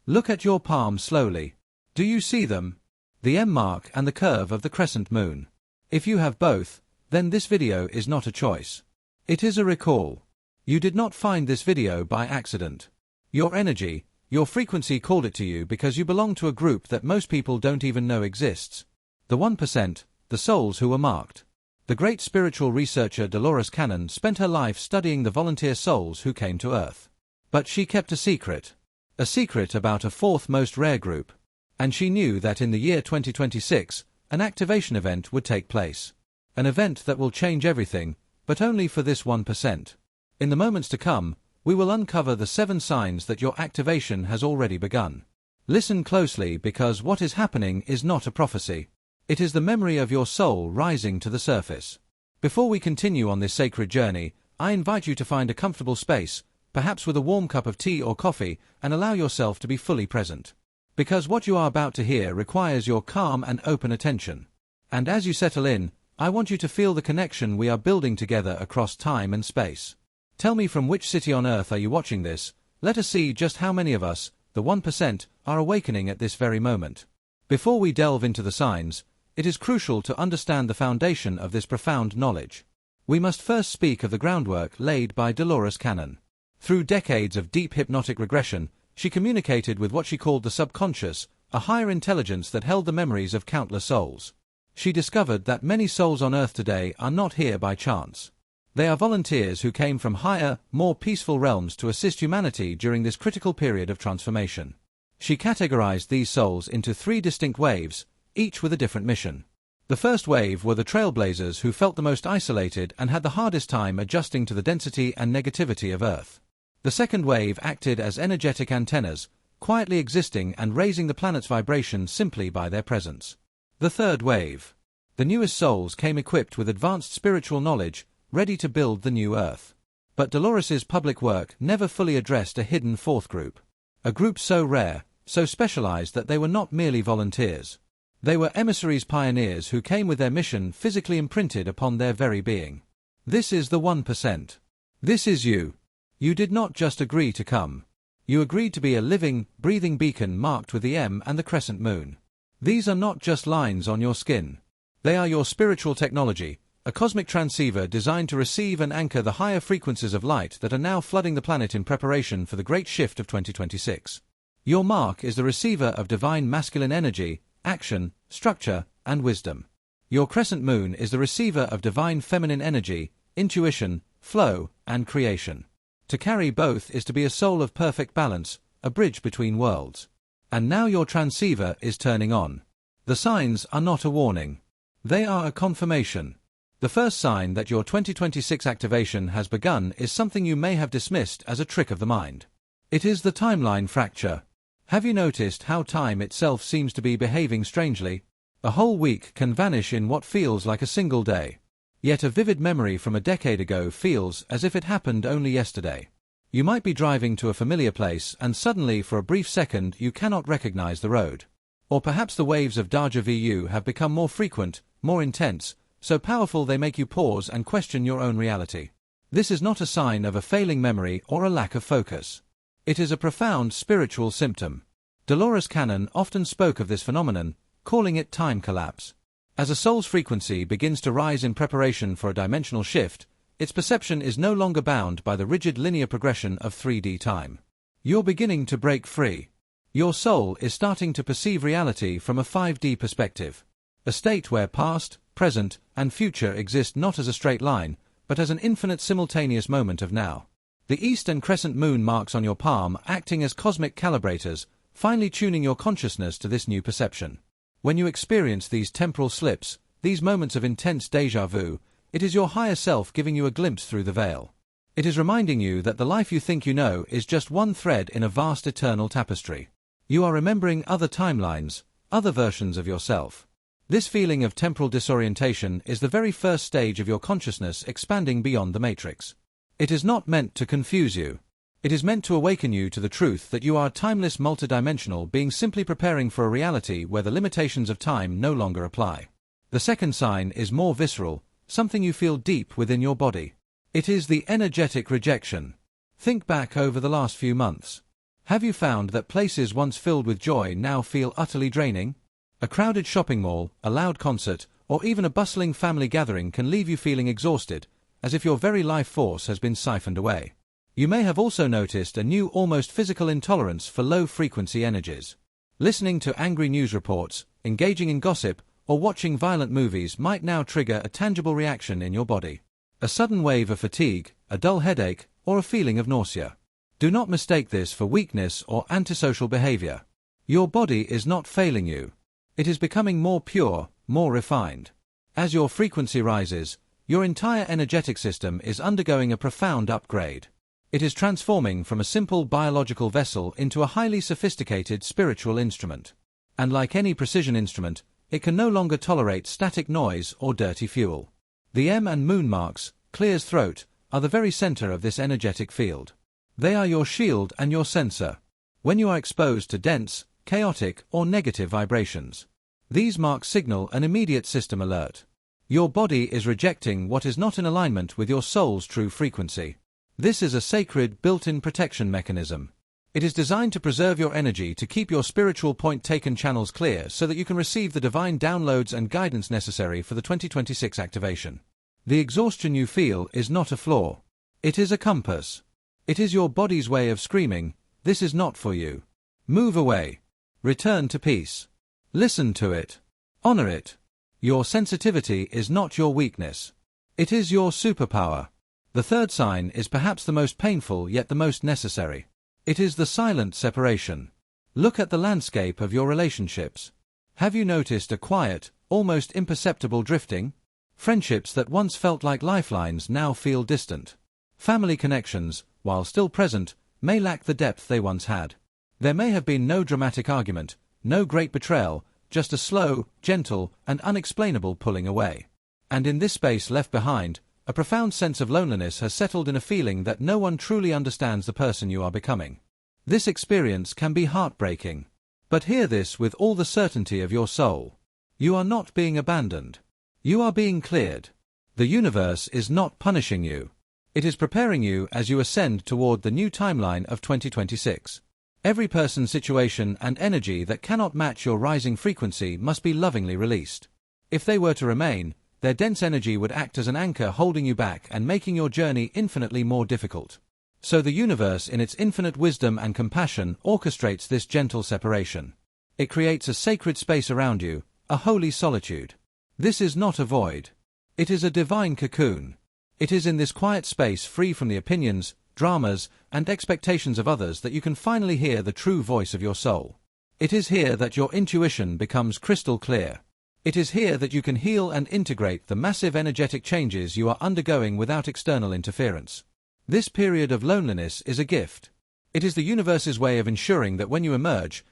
Look at your palm slowly. Do you see them? The M mark and the curve of the crescent moon. If you have both, then this video is not a choice. It is a recall. You did not find this video by accident. Your energy, your frequency called it to you because you belong to a group that most people don't even know exists. The 1%, the souls who were marked. The great spiritual researcher Dolores Cannon spent her life studying the volunteer souls who came to Earth. But she kept a secret. A secret about a fourth most rare group. And she knew that in the year 2026, an activation event would take place. An event that will change everything, but only for this 1%. In the moments to come, we will uncover the 7 signs that your activation has already begun. Listen closely because what is happening is not a prophecy. It is the memory of your soul rising to the surface. Before we continue on this sacred journey, I invite you to find a comfortable space, perhaps with a warm cup of tea or coffee, and allow yourself to be fully present. Because what you are about to hear requires your calm and open attention. And as you settle in, I want you to feel the connection we are building together across time and space. Tell me, from which city on Earth are you watching this? Let us see just how many of us, the 1%, are awakening at this very moment. Before we delve into the signs, it is crucial to understand the foundation of this profound knowledge. We must first speak of the groundwork laid by Dolores Cannon. Through decades of deep hypnotic regression, she communicated with what she called the subconscious, a higher intelligence that held the memories of countless souls. She discovered that many souls on Earth today are not here by chance. They are volunteers who came from higher, more peaceful realms to assist humanity during this critical period of transformation. She categorized these souls into 3 distinct waves, each with a different mission. The first wave were the trailblazers who felt the most isolated and had the hardest time adjusting to the density and negativity of Earth. The second wave acted as energetic antennas, quietly existing and raising the planet's vibration simply by their presence. The third wave. The newest souls came equipped with advanced spiritual knowledge, ready to build the new Earth. But Dolores's public work never fully addressed a hidden fourth group. A group so rare, so specialized that they were not merely volunteers. They were emissaries, pioneers who came with their mission physically imprinted upon their very being. This is the 1%. This is you. You did not just agree to come. You agreed to be a living, breathing beacon marked with the M and the crescent moon. These are not just lines on your skin. They are your spiritual technology, a cosmic transceiver designed to receive and anchor the higher frequencies of light that are now flooding the planet in preparation for the great shift of 2026. Your mark is the receiver of divine masculine energy, action, structure, and wisdom. Your crescent moon is the receiver of divine feminine energy, intuition, flow, and creation. To carry both is to be a soul of perfect balance, a bridge between worlds. And now your transceiver is turning on. The signs are not a warning. They are a confirmation. The first sign that your 2026 activation has begun is something you may have dismissed as a trick of the mind. It is the timeline fracture. Have you noticed how time itself seems to be behaving strangely? A whole week can vanish in what feels like a single day. Yet a vivid memory from a decade ago feels as if it happened only yesterday. You might be driving to a familiar place and suddenly for a brief second you cannot recognize the road. Or perhaps the waves of deja vu have become more frequent, more intense, so powerful they make you pause and question your own reality. This is not a sign of a failing memory or a lack of focus. It is a profound spiritual symptom. Dolores Cannon often spoke of this phenomenon, calling it time collapse. As a soul's frequency begins to rise in preparation for a dimensional shift, its perception is no longer bound by the rigid linear progression of 3D time. You're beginning to break free. Your soul is starting to perceive reality from a 5D perspective. A state where past, present, and future exist not as a straight line, but as an infinite simultaneous moment of now. The east and crescent moon marks on your palm acting as cosmic calibrators, finely tuning your consciousness to this new perception. When you experience these temporal slips, these moments of intense déjà vu, it is your higher self giving you a glimpse through the veil. It is reminding you that the life you think you know is just one thread in a vast eternal tapestry. You are remembering other timelines, other versions of yourself. This feeling of temporal disorientation is the very first stage of your consciousness expanding beyond the matrix. It is not meant to confuse you. It is meant to awaken you to the truth that you are a timeless multidimensional being simply preparing for a reality where the limitations of time no longer apply. The second sign is more visceral, something you feel deep within your body. It is the energetic rejection. Think back over the last few months. Have you found that places once filled with joy now feel utterly draining? A crowded shopping mall, a loud concert, or even a bustling family gathering can leave you feeling exhausted, as if your very life force has been siphoned away. You may have also noticed a new almost physical intolerance for low-frequency energies. Listening to angry news reports, engaging in gossip, or watching violent movies might now trigger a tangible reaction in your body. A sudden wave of fatigue, a dull headache, or a feeling of nausea. Do not mistake this for weakness or antisocial behavior. Your body is not failing you. It is becoming more pure, more refined. As your frequency rises, your entire energetic system is undergoing a profound upgrade. It is transforming from a simple biological vessel into a highly sophisticated spiritual instrument. And like any precision instrument, it can no longer tolerate static noise or dirty fuel. The M and moon marks, clear's throat, are the very center of this energetic field. They are your shield and your sensor. When you are exposed to dense, chaotic, or negative vibrations, these marks signal an immediate system alert. Your body is rejecting what is not in alignment with your soul's true frequency. This is a sacred, built-in protection mechanism. It is designed to preserve your energy to keep your spiritual point-taken channels clear so that you can receive the divine downloads and guidance necessary for the 2026 activation. The exhaustion you feel is not a flaw. It is a compass. It is your body's way of screaming, "This is not for you." Move away. Return to peace. Listen to it. Honor it. Your sensitivity is not your weakness. It is your superpower. The third sign is perhaps the most painful yet the most necessary. It is the silent separation. Look at the landscape of your relationships. Have you noticed a quiet, almost imperceptible drifting? Friendships that once felt like lifelines now feel distant. Family connections, while still present, may lack the depth they once had. There may have been no dramatic argument, no great betrayal, just a slow, gentle, and unexplainable pulling away. And in this space left behind, a profound sense of loneliness has settled in a feeling that no one truly understands the person you are becoming. This experience can be heartbreaking. But hear this with all the certainty of your soul. You are not being abandoned. You are being cleared. The universe is not punishing you. It is preparing you as you ascend toward the new timeline of 2026. Every person, situation, and energy that cannot match your rising frequency must be lovingly released. If they were to remain, their dense energy would act as an anchor holding you back and making your journey infinitely more difficult. So the universe in its infinite wisdom and compassion orchestrates this gentle separation. It creates a sacred space around you, a holy solitude. This is not a void. It is a divine cocoon. It is in this quiet space free from the opinions, dramas, and expectations of others that you can finally hear the true voice of your soul. It is here that your intuition becomes crystal clear. It is here that you can heal and integrate the massive energetic changes you are undergoing without external interference. This period of loneliness is a gift. It is the universe's way of ensuring that when you emerge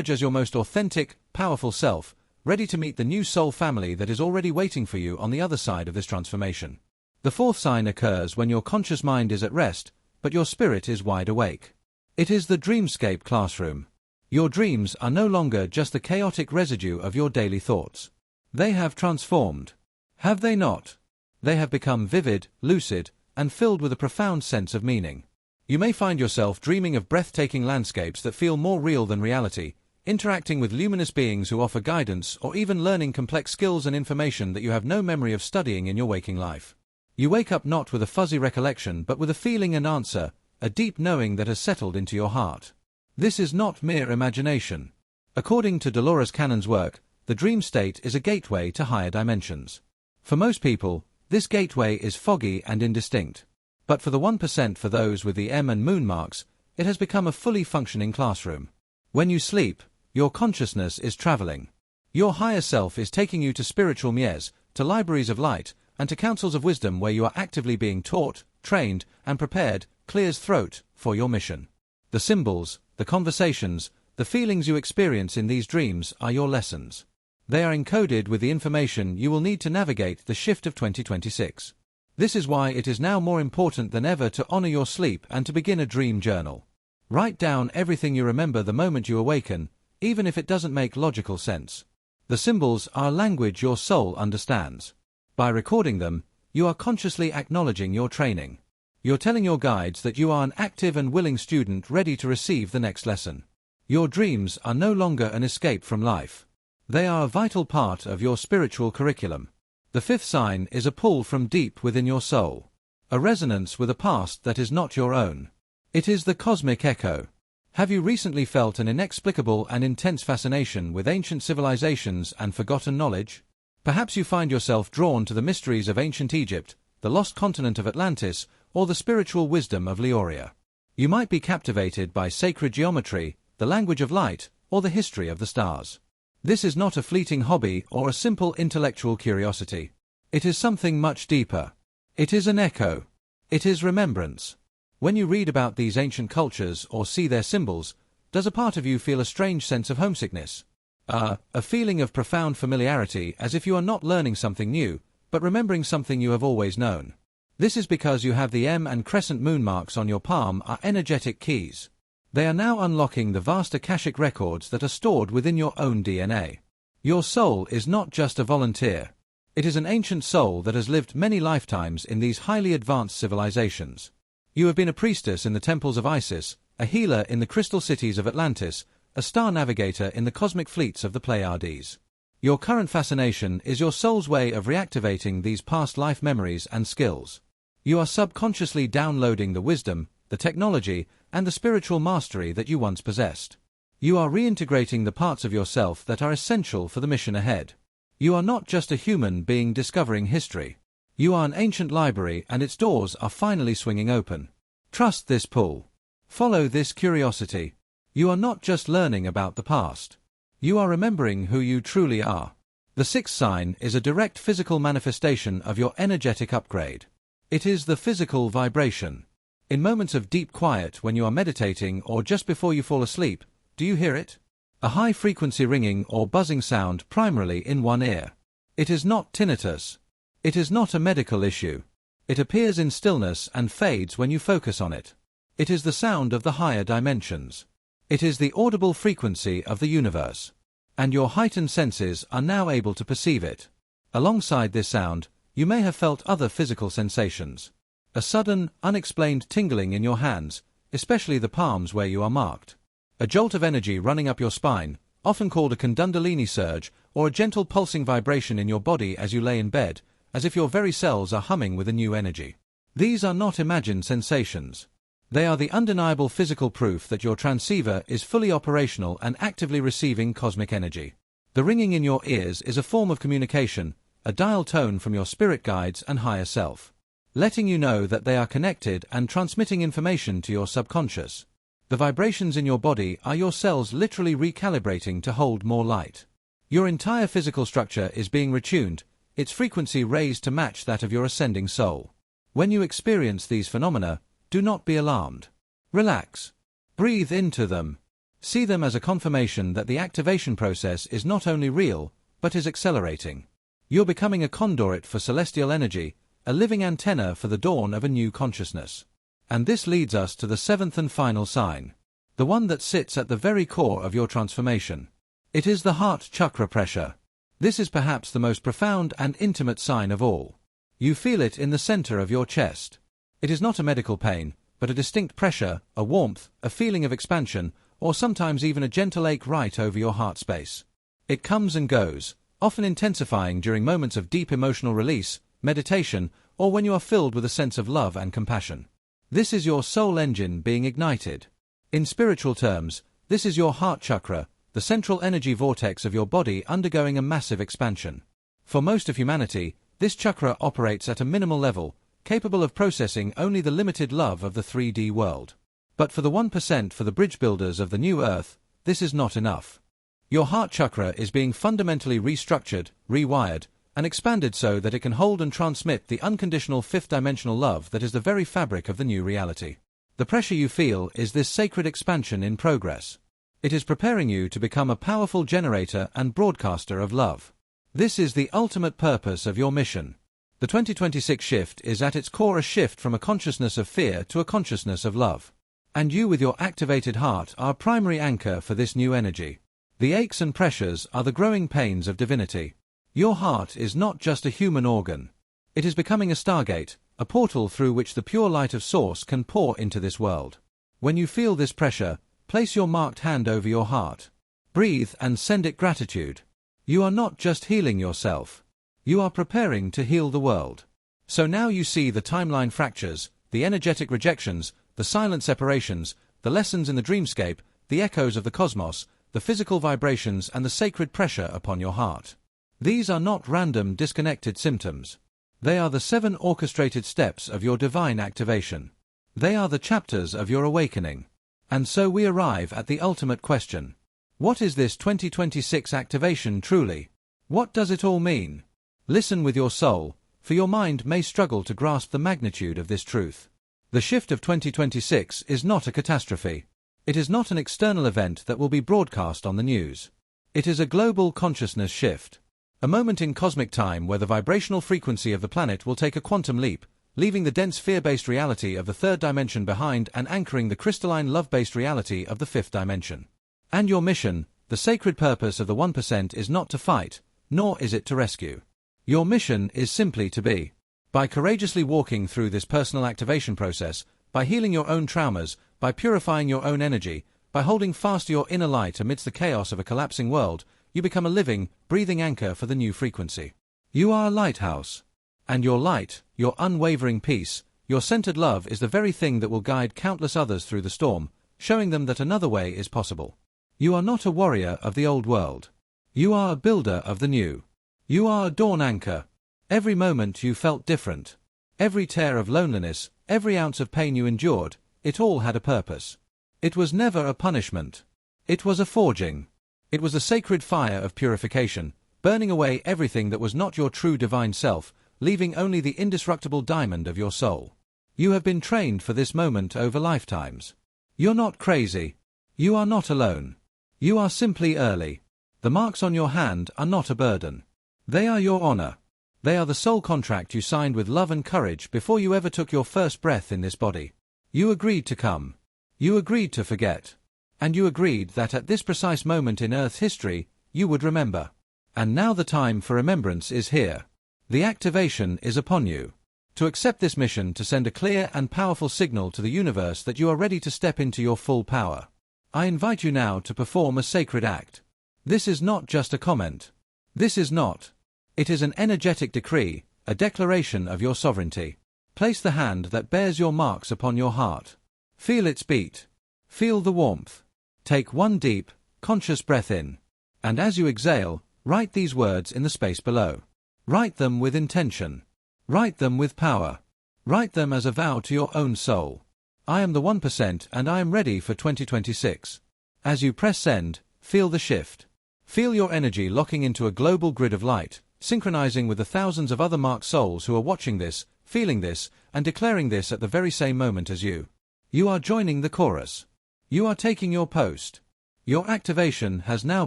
as your most authentic, powerful self, ready to meet the new soul family that is already waiting for you on the other side of this transformation. The fourth sign occurs when your conscious mind is at rest, but your spirit is wide awake. It is the dreamscape classroom. Your dreams are no longer just the chaotic residue of your daily thoughts. They have transformed. Have they not? They have become vivid, lucid, and filled with a profound sense of meaning. You may find yourself dreaming of breathtaking landscapes that feel more real than reality, interacting with luminous beings who offer guidance, or even learning complex skills and information that you have no memory of studying in your waking life. You wake up not with a fuzzy recollection but with a feeling and answer, a deep knowing that has settled into your heart. This is not mere imagination. According to Dolores Cannon's work, the dream state is a gateway to higher dimensions. For most people, this gateway is foggy and indistinct. But for the 1% for those with the M and moon marks, it has become a fully functioning classroom. When you sleep, your consciousness is traveling. Your higher self is taking you to spiritual mies, to libraries of light, and to councils of wisdom where you are actively being taught, trained, and prepared, clear's throat, for your mission. The symbols, the conversations, the feelings you experience in these dreams are your lessons. They are encoded with the information you will need to navigate the shift of 2026. This is why it is now more important than ever to honor your sleep and to begin a dream journal. Write down everything you remember the moment you awaken, even if it doesn't make logical sense. The symbols are language your soul understands. By recording them, you are consciously acknowledging your training. You're telling your guides that you are an active and willing student ready to receive the next lesson. Your dreams are no longer an escape from life. They are a vital part of your spiritual curriculum. The fifth sign is a pull from deep within your soul. A resonance with a past that is not your own. It is the cosmic echo. Have you recently felt an inexplicable and intense fascination with ancient civilizations and forgotten knowledge? Perhaps you find yourself drawn to the mysteries of ancient Egypt, the lost continent of Atlantis, or the spiritual wisdom of Leoria. You might be captivated by sacred geometry, the language of light, or the history of the stars. This is not a fleeting hobby or a simple intellectual curiosity. It is something much deeper. It is an echo. It is remembrance. When you read about these ancient cultures or see their symbols, does a part of you feel a strange sense of homesickness? A feeling of profound familiarity, as if you are not learning something new, but remembering something you have always known. This is because you have the M and crescent moon marks on your palm are energetic keys. They are now unlocking the vast akashic records that are stored within your own DNA. Your soul is not just a volunteer. It is an ancient soul that has lived many lifetimes in these highly advanced civilizations. You have been a priestess in the temples of Isis, a healer in the crystal cities of Atlantis, a star navigator in the cosmic fleets of the Pleiades. Your current fascination is your soul's way of reactivating these past life memories and skills. You are subconsciously downloading the wisdom, the technology, and the spiritual mastery that you once possessed. You are reintegrating the parts of yourself that are essential for the mission ahead. You are not just a human being discovering history. You are an ancient library, and its doors are finally swinging open. Trust this pull. Follow this curiosity. You are not just learning about the past. You are remembering who you truly are. The sixth sign is a direct physical manifestation of your energetic upgrade. It is the physical vibration. In moments of deep quiet when you are meditating or just before you fall asleep, do you hear it? A high-frequency ringing or buzzing sound primarily in one ear. It is not tinnitus. It is not a medical issue. It appears in stillness and fades when you focus on it. It is the sound of the higher dimensions. It is the audible frequency of the universe. And your heightened senses are now able to perceive it. Alongside this sound, you may have felt other physical sensations. A sudden, unexplained tingling in your hands, especially the palms where you are marked. A jolt of energy running up your spine, often called a kundalini surge, or a gentle pulsing vibration in your body as you lay in bed, as if your very cells are humming with a new energy. These are not imagined sensations. They are the undeniable physical proof that your transceiver is fully operational and actively receiving cosmic energy. The ringing in your ears is a form of communication, a dial tone from your spirit guides and higher self, letting you know that they are connected and transmitting information to your subconscious. The vibrations in your body are your cells literally recalibrating to hold more light. Your entire physical structure is being retuned, its frequency raised to match that of your ascending soul. When you experience these phenomena, do not be alarmed. Relax. Breathe into them. See them as a confirmation that the activation process is not only real, but is accelerating. You're becoming a conduit for celestial energy, a living antenna for the dawn of a new consciousness. And this leads us to the seventh and final sign, the one that sits at the very core of your transformation. It is the heart chakra pressure. This is perhaps the most profound and intimate sign of all. You feel it in the center of your chest. It is not a medical pain, but a distinct pressure, a warmth, a feeling of expansion, or sometimes even a gentle ache right over your heart space. It comes and goes, often intensifying during moments of deep emotional release, meditation, or when you are filled with a sense of love and compassion. This is your soul engine being ignited. In spiritual terms, this is your heart chakra, the central energy vortex of your body undergoing a massive expansion. For most of humanity, this chakra operates at a minimal level, capable of processing only the limited love of the 3D world. But for the 1%, for the bridge builders of the new earth, this is not enough. Your heart chakra is being fundamentally restructured, rewired, and expanded so that it can hold and transmit the unconditional fifth-dimensional love that is the very fabric of the new reality. The pressure you feel is this sacred expansion in progress. It is preparing you to become a powerful generator and broadcaster of love. This is the ultimate purpose of your mission. The 2026 shift is at its core a shift from a consciousness of fear to a consciousness of love. And you with your activated heart are a primary anchor for this new energy. The aches and pressures are the growing pains of divinity. Your heart is not just a human organ. It is becoming a stargate, a portal through which the pure light of Source can pour into this world. When you feel this pressure, place your marked hand over your heart. Breathe and send it gratitude. You are not just healing yourself. You are preparing to heal the world. So now you see the timeline fractures, the energetic rejections, the silent separations, the lessons in the dreamscape, the echoes of the cosmos, the physical vibrations and the sacred pressure upon your heart. These are not random, disconnected symptoms. They are the 7 orchestrated steps of your divine activation. They are the chapters of your awakening. And so we arrive at the ultimate question. What is this 2026 activation truly? What does it all mean? Listen with your soul, for your mind may struggle to grasp the magnitude of this truth. The shift of 2026 is not a catastrophe. It is not an external event that will be broadcast on the news. It is a global consciousness shift. A moment in cosmic time where the vibrational frequency of the planet will take a quantum leap, leaving the dense fear-based reality of the 3rd dimension behind and anchoring the crystalline love-based reality of the 5th dimension. And your mission, the sacred purpose of the 1%, is not to fight, nor is it to rescue. Your mission is simply to be. By courageously walking through this personal activation process, by healing your own traumas, by purifying your own energy, by holding fast to your inner light amidst the chaos of a collapsing world, you become a living, breathing anchor for the new frequency. You are a lighthouse. And your light, your unwavering peace, your centered love is the very thing that will guide countless others through the storm, showing them that another way is possible. You are not a warrior of the old world. You are a builder of the new. You are a dawn anchor. Every moment you felt different. Every tear of loneliness, every ounce of pain you endured, it all had a purpose. It was never a punishment. It was a forging. It was a sacred fire of purification, burning away everything that was not your true divine self, leaving only the indestructible diamond of your soul. You have been trained for this moment over lifetimes. You're not crazy. You are not alone. You are simply early. The marks on your hand are not a burden. They are your honor. They are the soul contract you signed with love and courage before you ever took your first breath in this body. You agreed to come. You agreed to forget. And you agreed that at this precise moment in Earth's history, you would remember. And now the time for remembrance is here. The activation is upon you. To accept this mission to send a clear and powerful signal to the universe that you are ready to step into your full power. I invite you now to perform a sacred act. This is not just a comment. This is not. It is an energetic decree, a declaration of your sovereignty. Place the hand that bears your marks upon your heart. Feel its beat. Feel the warmth. Take one deep, conscious breath in. And as you exhale, write these words in the space below. Write them with intention. Write them with power. Write them as a vow to your own soul. I am the 1% and I am ready for 2026. As you press send, feel the shift. Feel your energy locking into a global grid of light, synchronizing with the thousands of other marked souls who are watching this, feeling this, and declaring this at the very same moment as you. You are joining the chorus. You are taking your post. Your activation has now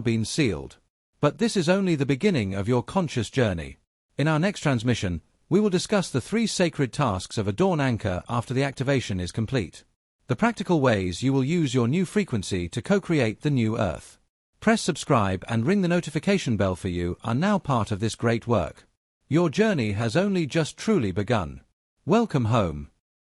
been sealed. But this is only the beginning of your conscious journey. In our next transmission, we will discuss the 3 sacred tasks of a dawn anchor after the activation is complete. The practical ways you will use your new frequency to co-create the new Earth. Press subscribe and ring the notification bell, for you are now part of this great work. Your journey has only just truly begun. Welcome home.